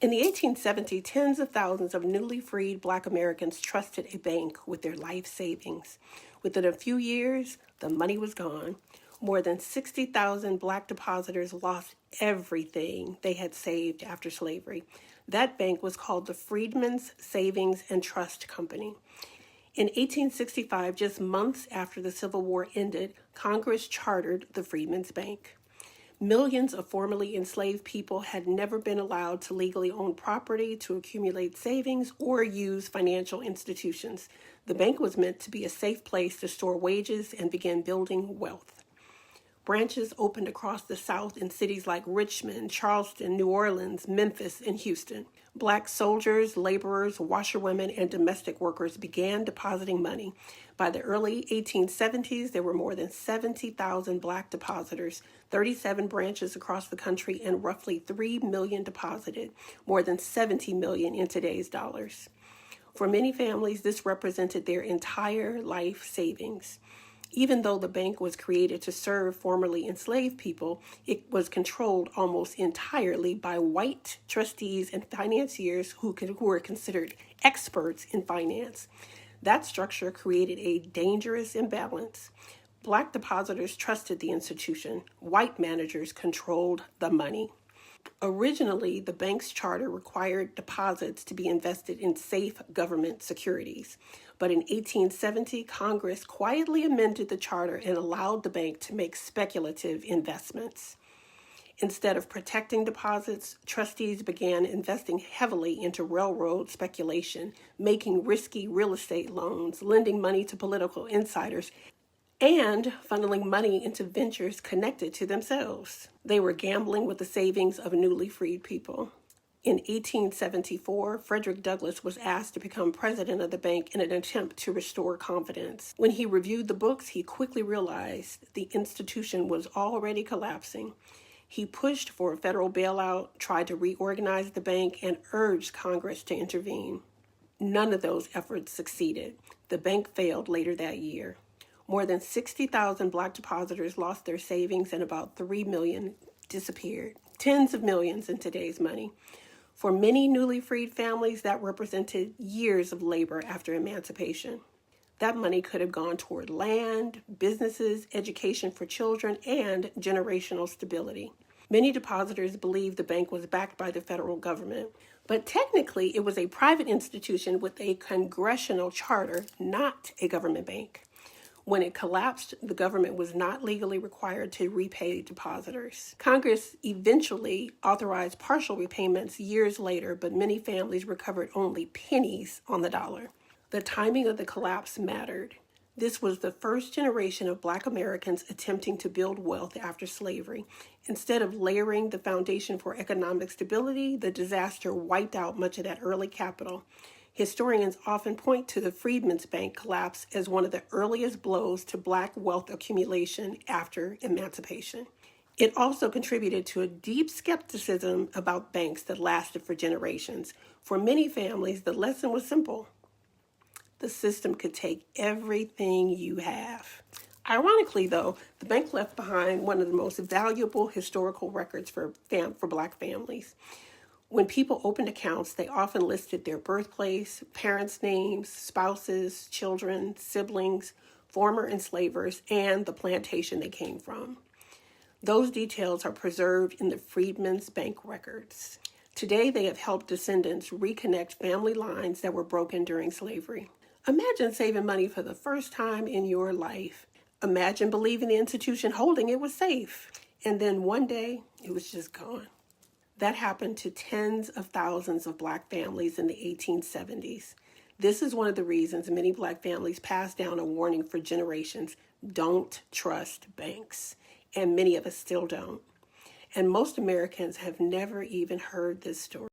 In the 1870s, tens of thousands of newly freed Black Americans trusted a bank with their life savings. Within a few years, the money was gone. More than 60,000 Black depositors lost everything they had saved after slavery. That bank was called the Freedmen's Savings and Trust Company. In 1865, just months after the Civil War ended, Congress chartered the Freedmen's Bank. Millions of formerly enslaved people had never been allowed to legally own property, to accumulate savings, or use financial institutions. The bank was meant to be a safe place to store wages and begin building wealth. Branches opened across the South in cities like Richmond, Charleston, New Orleans, Memphis, and Houston. Black soldiers, laborers, washerwomen, and domestic workers began depositing money. By the early 1870s, there were more than 70,000 Black depositors, 37 branches across the country, and roughly 3 million deposited, more than 70 million in today's dollars. For many families, this represented their entire life savings. Even though the bank was created to serve formerly enslaved people, it was controlled almost entirely by white trustees and financiers who were considered experts in finance. That structure created a dangerous imbalance. Black depositors trusted the institution. White managers controlled the money. Originally, the bank's charter required deposits to be invested in safe government securities. But in 1870, Congress quietly amended the charter and allowed the bank to make speculative investments. Instead of protecting deposits, trustees began investing heavily into railroad speculation, making risky real estate loans, lending money to political insiders, and funneling money into ventures connected to themselves. They were gambling with the savings of newly freed people. In 1874, Frederick Douglass was asked to become president of the bank in an attempt to restore confidence. When he reviewed the books, he quickly realized the institution was already collapsing. He pushed for a federal bailout, tried to reorganize the bank, and urged Congress to intervene. None of those efforts succeeded. The bank failed later that year. More than 60,000 Black depositors lost their savings and about 3 million disappeared. Tens of millions in today's money. For many newly freed families, that represented years of labor after emancipation. That money could have gone toward land, businesses, education for children, and generational stability. Many depositors believed the bank was backed by the federal government, but technically it was a private institution with a congressional charter, not a government bank. When it collapsed, the government was not legally required to repay depositors. Congress eventually authorized partial repayments years later, but many families recovered only pennies on the dollar. The timing of the collapse mattered. This was the first generation of Black Americans attempting to build wealth after slavery. Instead of layering the foundation for economic stability, the disaster wiped out much of that early capital. Historians often point to the Freedmen's Bank collapse as one of the earliest blows to Black wealth accumulation after emancipation. It also contributed to a deep skepticism about banks that lasted for generations. For many families, the lesson was simple. The system could take everything you have. Ironically, though, the bank left behind one of the most valuable historical records for Black families. When people opened accounts, they often listed their birthplace, parents' names, spouses, children, siblings, former enslavers, and the plantation they came from. Those details are preserved in the Freedmen's Bank records. Today, they have helped descendants reconnect family lines that were broken during slavery. Imagine saving money for the first time in your life. Imagine believing the institution holding it was safe. And then one day, it was just gone. That happened to tens of thousands of Black families in the 1870s. This is one of the reasons many Black families passed down a warning for generations: don't trust banks. And many of us still don't. And most Americans have never even heard this story.